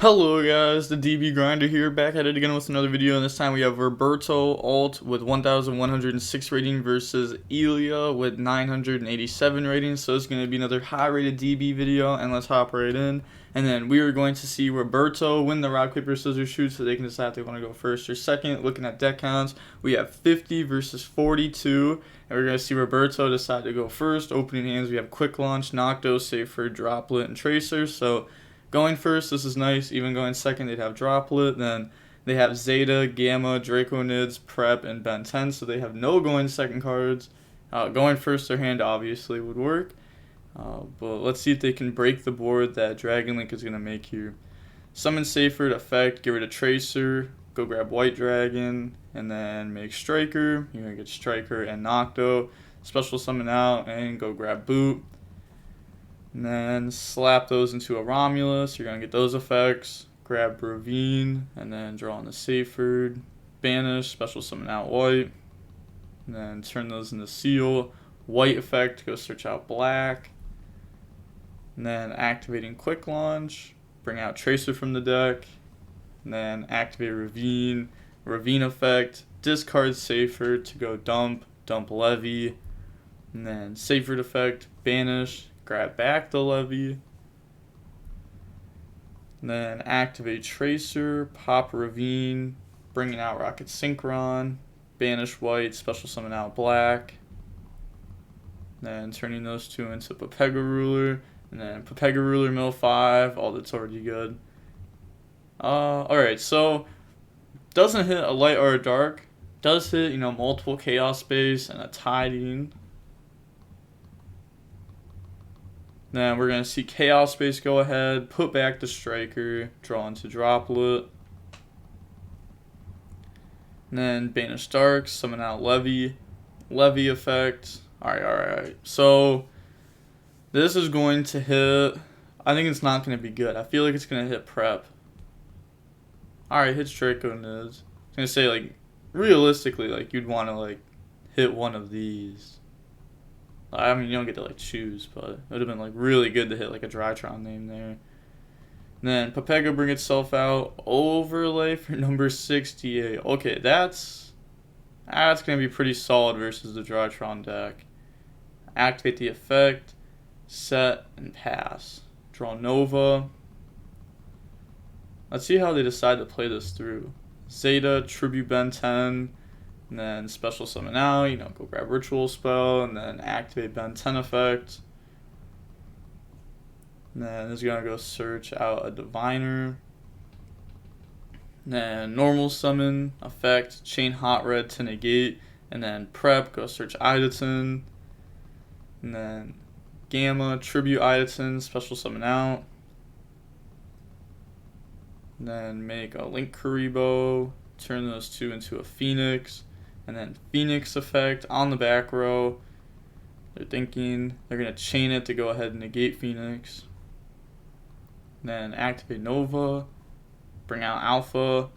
Hello guys, the DB Grinder here, back at it again with another video, and this time we have Roberto Alt with 1106 rating versus Ilya with 987 ratings, so it's going to be another high rated DB video, and let's hop right in. And then we are going to see Roberto win the rock, paper, scissors, shoot, so they can decide if they want to go first or second. Looking at deck counts, we have 50 versus 42, and we're going to see Roberto decide to go first. Opening hands, we have Quick Launch, Nocto, Safer, Droplet, and Tracer, so going first, this is nice. Even going second, they'd have Droplet. Then they have Zeta, Gamma, Draconids, Prep, and Ben 10. So they have no going second cards. Going first, their hand obviously would work. But let's see if they can break the board that Dragon Link is going to make here. Summon Safer to effect, get rid of Tracer, go grab White Dragon, and then make Striker. You're going to get Striker and Nocto. Special summon out, and go grab Boot. And then slap those into a Romulus. You're going to get those effects. Grab Ravine. And then draw on the Saferd. Banish. Special summon out White. And then turn those into Seal. White effect. Go search out Black. And then activating Quick Launch. Bring out Tracer from the deck. And then activate Ravine. Ravine effect. Discard Safer to go dump. Dump Levy. And then Saferd effect. Banish. Grab back the Levy, and then activate Tracer, pop Ravine, bringing out Rocket Synchron, banish White, special summon out Black, then turning those two into Pepega Ruler, and then Pepega Ruler mill 5, all that's already good. Alright, so doesn't hit a light or a dark, does hit, multiple Chaos Space and a Tiding. Then we're going to see Chaos Space go ahead, put back the Striker, draw into Droplet. And then Banish Dark, summon out Levy, Levy effect. Alright. So this is going to hit, I think it's not going to be good. I feel like it's going to hit Prep. Alright, hits Draconids. I was going to say, realistically, you'd want to, hit one of these. I mean, you don't get to choose, but it would have been really good to hit a Drytron name there. And then Pepega bring itself out, overlay for number 68. Okay, that's gonna be pretty solid versus the Drytron deck. Activate the effect, set and pass. Draw Nova. Let's see how they decide to play this through. Zeta, Tribute Ben 10. And then special summon out, go grab Ritual Spell, and then activate Ben 10 effect. And then it's going to go search out a Diviner. And then normal summon, effect, chain Hot Red to negate, and then prep, go search Idaten. And then Gamma, tribute Idaten, special summon out. And then make a Link Karibo, turn those two into a Phoenix. And then Phoenix effect on the back row. They're thinking they're going to chain it to go ahead and negate Phoenix. Then activate Nova. Bring out Alpha.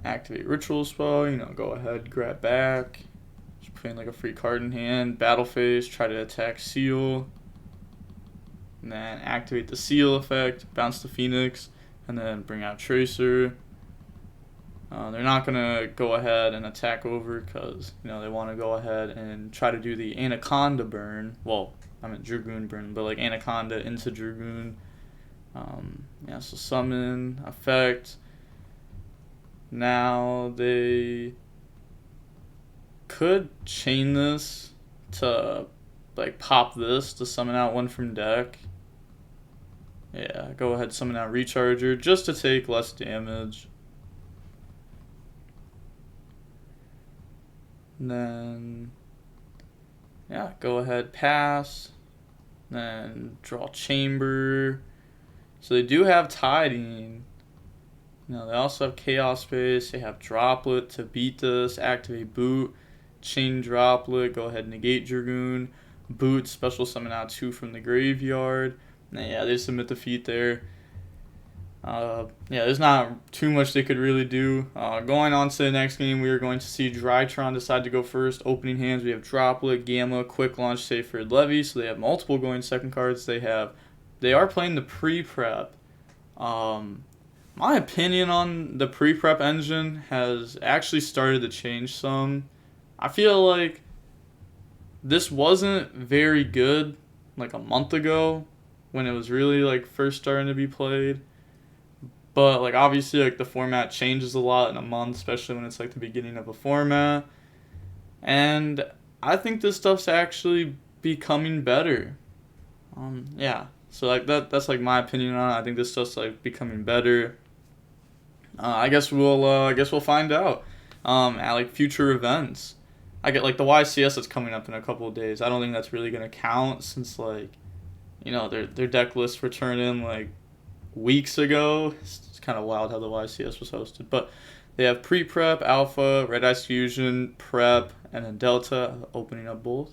Activate Ritual Spell. Go ahead, grab back. Just putting a free card in hand. Battle phase. Try to attack Seal. And then activate the Seal effect. Bounce the Phoenix. And then bring out Tracer. They're not going to go ahead and attack over because, they want to go ahead and try to do the Anaconda burn. Well, I meant Dragoon burn, but Anaconda into Dragoon. So summon, effect. Now they could chain this to, pop this to summon out one from deck. Yeah, go ahead, summon out Recharger just to take less damage. And then, go ahead, pass. Then draw Chamber. So they do have Tiding. They also have Chaos Space. They have Droplet to beat this. Activate Boot. Chain Droplet. Go ahead, negate Dragoon. Boot, special summon out 2 from the graveyard. And they submit defeat there. There's not too much they could really do. Going on to the next game, we are going to see Drytron decide to go first. Opening hands, we have Droplet, Gamma, Quick Launch, Saferd, Levy. So they have multiple going second cards. They are playing the pre-prep. My opinion on the pre-prep engine has actually started to change some. I feel like this wasn't very good like a month ago when it was really like first starting to be played. But like obviously like the format changes a lot in a month, especially when it's like the beginning of a format. And I think this stuff's actually becoming better. Yeah. So like that's like my opinion on it. I think this stuff's like becoming better. I guess we'll find out at like future events. I get like the YCS that's coming up in a couple of days. I don't think that's really gonna count since like, you know, their deck lists were turned in like weeks ago. It's kind of wild how the YCS was hosted, but they have pre-prep, alpha, red ice fusion, prep, and then delta opening up both.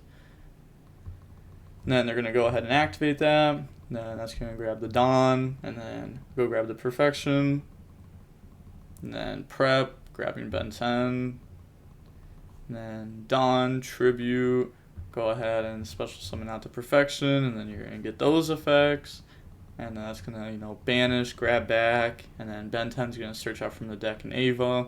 And then they're gonna go ahead and activate that. And then that's gonna grab the dawn, and then go grab the perfection. And then prep, grabbing Ben 10. And then dawn, tribute, go ahead and special summon out to perfection, and then you're gonna get those effects. And that's gonna, you know, banish, grab back, and then Ben 10's gonna search out from the deck in Ava.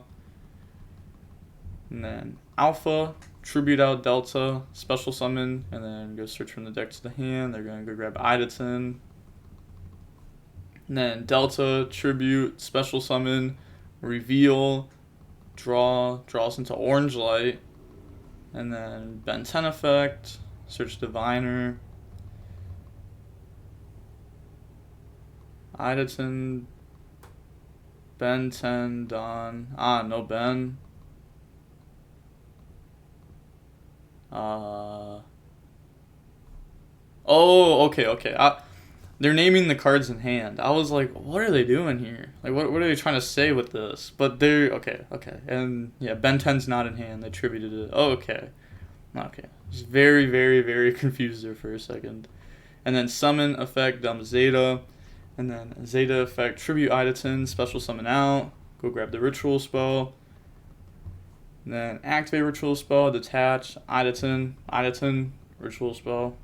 And then alpha, tribute out delta, special summon, and then go search from the deck to the hand. They're gonna go grab Idaten. And then delta, tribute, special summon, reveal, draws into orange light, and then Ben 10 effect, search diviner, Idaten, Ben 10, Dawn. No Ben. Oh, okay. They're naming the cards in hand. I was like, what are they doing here? Like, what are they trying to say with this? But they're, okay. And, yeah, Ben 10's not in hand. They attributed it. Oh, okay. I was very, very, very confused there for a second. And then summon effect, dump Zeta. And then Zeta effect, tribute Idaten, special summon out. Go grab the ritual spell. And then activate ritual spell, detach, Idaten, ritual spell.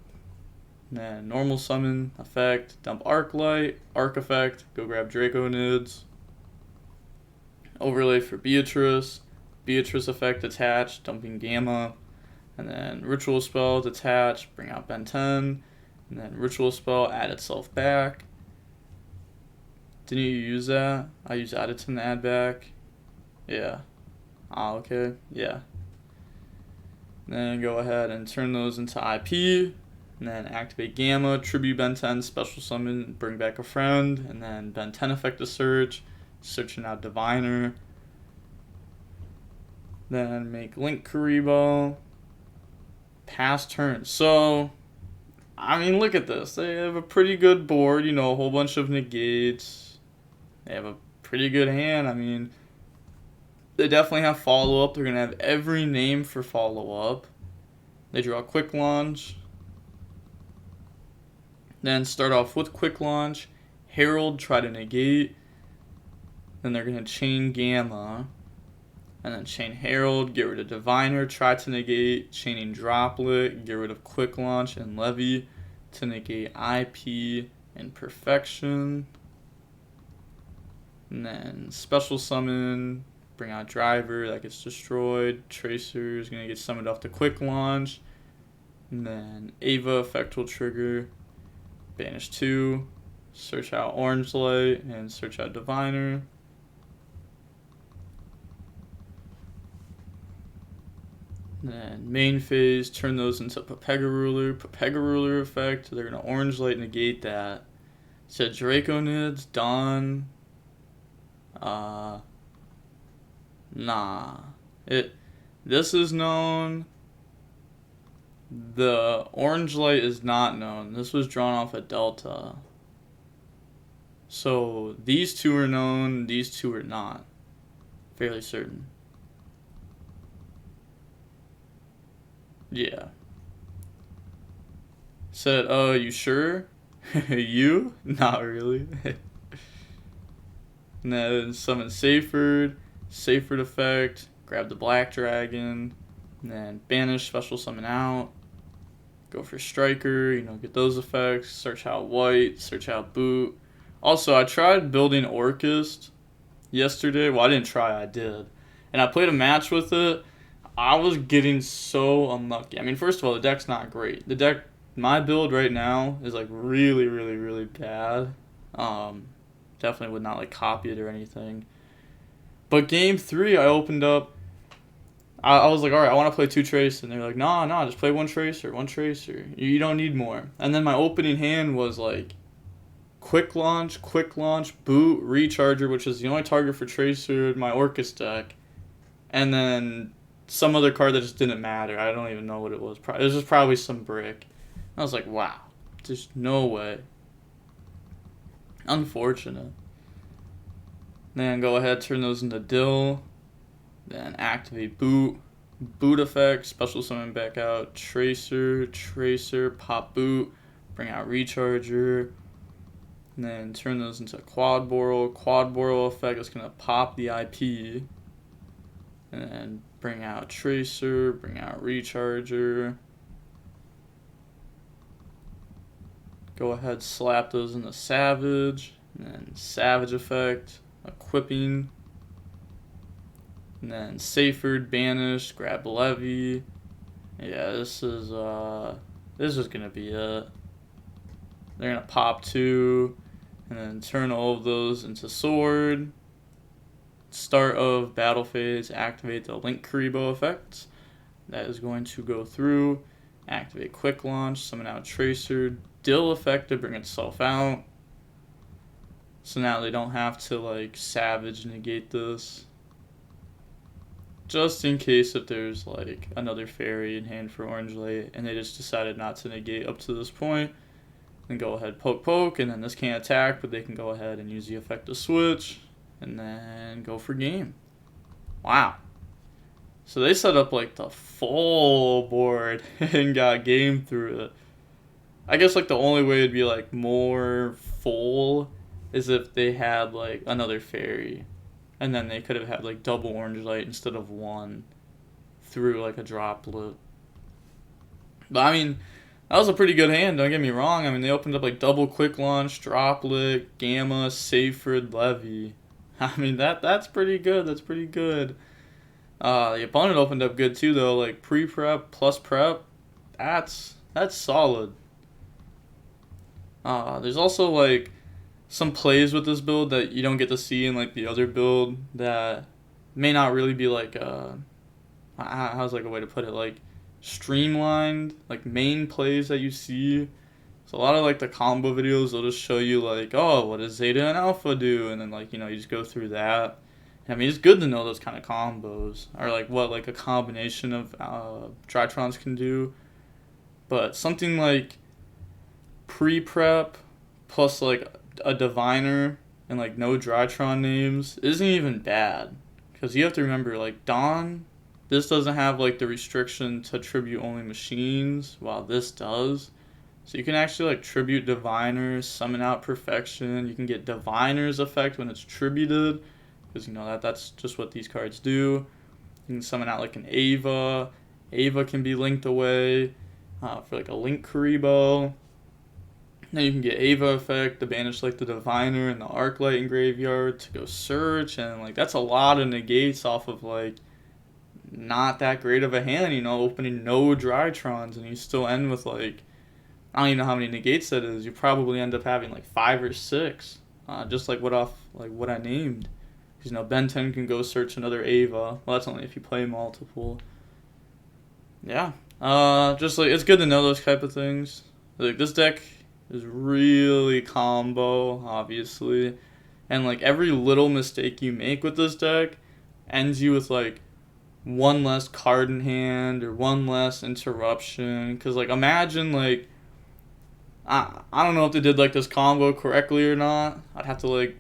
And then normal summon effect, dump arc light, arc effect, go grab Draconids. Overlay for Beatrice effect, detach, dumping Gamma. And then ritual spell, detach, bring out Ben 10. And then ritual spell, add itself back. Didn't you use that? I used Idaten to add back. Yeah. Okay. Yeah. Then go ahead and turn those into IP. And then activate Gamma, tribute Ben 10, special summon, bring back a friend. And then Ben 10 effect to search. Searching out Diviner. Then make Link Karibo. Pass turn. So, I mean, look at this. They have a pretty good board, you know, a whole bunch of negates. They have a pretty good hand. I mean, they definitely have follow-up. They're going to have every name for follow-up. They draw Quick Launch. Then start off with Quick Launch. Herald, try to negate. Then they're going to chain Gamma. And then chain Herald, get rid of Diviner, try to negate. Chaining Droplet, get rid of Quick Launch and Levy to negate IP and Perfection. And then special summon, bring out Driver, that gets destroyed. Tracer is going to get summoned off the Quick Launch. And then Ava effect will trigger. Banish 2. Search out Orange Light and search out Diviner. Then main phase, turn those into Pepega Ruler effect. They're going to Orange Light negate that. Said Draconids, Dawn. Nah. This is known. The Orange Light is not known. This was drawn off a Delta. So these two are known, these two are not. Fairly certain. Yeah. Said, you sure? You? Not really. And then summon Seyfried effect, grab the Black Dragon, and then banish, special summon out, go for Striker, you know, get those effects, search out White, search out Boot, Also, I tried building Orchis yesterday. Well, I didn't try, I did. And I played a match with it. I was getting so unlucky. I mean, first of all, the deck's not great. The deck, my build right now is like really, really, really bad. Definitely would not like copy it or anything. But game 3, I opened up. I was like, all right, I want to play 2 Tracer. And they're like, nah, just play 1 Tracer, 1 Tracer. You don't need more. And then my opening hand was like, quick launch, boot, recharger, which is the only target for Tracer in my Orchis deck. And then some other card that just didn't matter. I don't even know what it was. It was just probably some brick. I was like, wow, there's no way. Unfortunate. Then go ahead, turn those into Dill. Then activate boot. Boot effect, special summon back out. Tracer, pop boot. Bring out recharger. And then turn those into quad boral effect is going to pop the IP. And then bring out Tracer, bring out Recharger. Go ahead, slap those into Savage. And then Savage effect, equipping. And then Safered, Banish, grab Levy. Yeah, this is gonna be it. They're gonna pop 2. And then turn all of those into Sword. Start of battle phase, activate the Link Kuriboh effect. That is going to go through. Activate quick launch, summon out Tracer, Dill effect to bring itself out. So now they don't have to like Savage negate this. Just in case if there's like another fairy in hand for Orange Light and they just decided not to negate up to this point. Then go ahead, poke, and then this can't attack, but they can go ahead and use the effect to switch, and then go for game. Wow. So they set up like the full board and got game through it. I guess like the only way it'd be like more full is if they had like another fairy, and then they could have had like double Orange Light instead of 1 through like a droplet. But I mean, that was a pretty good hand, don't get me wrong. I mean, they opened up like double quick launch, droplet, gamma, Saferd, Levy. I mean, that's pretty good. That's pretty good. The opponent opened up good too, though. Like pre-prep plus prep, that's solid. There's also like some plays with this build that you don't get to see in like the other build that may not really be like how's like a way to put it, like streamlined, like main plays that you see. So a lot of like the combo videos, they'll just show you like, oh, what does Zeta and Alpha do, and then like, you know, you just go through that. I mean, it's good to know those kind of combos, or like what like a combination of Drytrons can do. But something like pre-prep plus like a diviner and like no Drytron names isn't even bad, because you have to remember like Dawn, this doesn't have like the restriction to tribute only machines, while this does. So you can actually like tribute diviners, summon out perfection. You can get diviner's effect when it's tributed, because you know that's just what these cards do. You can summon out like an Ava. Ava can be linked away for like a Link Kuriboh. Then you can get Ava effect to banish like the diviner and the Arclight in graveyard to go search, and like that's a lot of negates off of like not that great of a hand, you know, opening no Drytrons, and you still end with like, I don't even know how many negates that is. You probably end up having like 5 or 6, just like what I named. Because, you know, Ben 10 can go search another Ava. Well, that's only if you play multiple. Yeah, just like it's good to know those type of things. Like this deck is really combo, obviously, and like every little mistake you make with this deck ends you with like 1 less card in hand or 1 less interruption. Because like imagine like I don't know if they did like this combo correctly or not. I'd have to like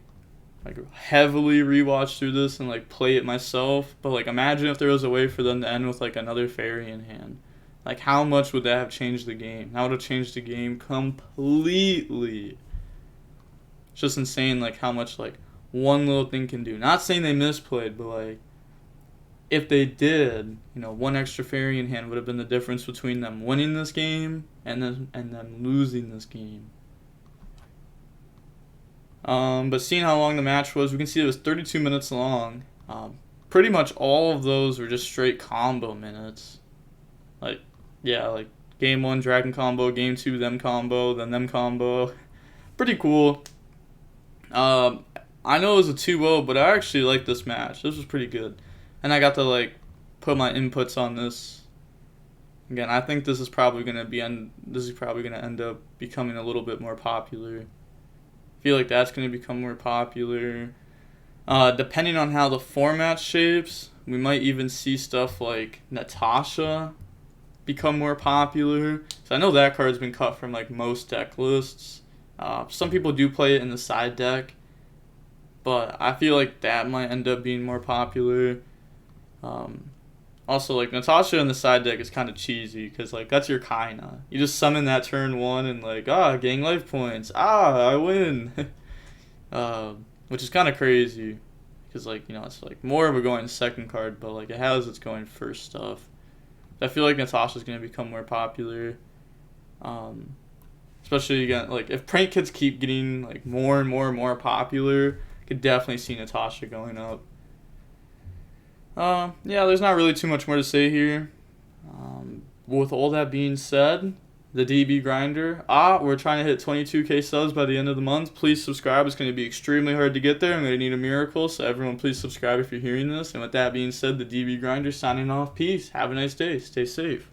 heavily rewatch through this and like play it myself. But like imagine if there was a way for them to end with like another fairy in hand. Like how much would that have changed the game? That would have changed the game completely. It's just insane like how much like one little thing can do. Not saying they misplayed, but like if they did, you know, 1 extra fairy in hand would have been the difference between them winning this game and them losing this game. But seeing how long the match was, we can see it was 32 minutes long. Pretty much all of those were just straight combo minutes. Like, yeah, like game 1 dragon combo, game 2 them combo, then them combo. Pretty cool. I know it was a 2-0, but I actually liked this match. This was pretty good. And I got to like put my inputs on this. Again, I think this is probably gonna end up becoming a little bit more popular. I feel like that's gonna become more popular. Depending on how the format shapes, we might even see stuff like Natasha become more popular. So I know that card's been cut from like most deck lists. Some people do play it in the side deck, but I feel like that might end up being more popular. Also, like, Natasha in the side deck is kind of cheesy, because, like, that's your Kaina. You just summon that turn 1 and, like, gain life points. I win. Which is kind of crazy, because, like, you know, it's, like, more of a going second card, but, like, it has its going first stuff. I feel like Natasha's going to become more popular. Especially, again, like, if prank kits keep getting, like, more and more and more popular, I could definitely see Natasha going up. Yeah, there's not really too much more to say here. With all that being said, the DB grinder. We're trying to hit 22k subs by the end of the month. Please subscribe. It's going to be extremely hard to get there. I'm going to need a miracle, so everyone please subscribe if you're hearing this. And with that being said, the DB grinder signing off. Peace. Have a nice day. Stay safe.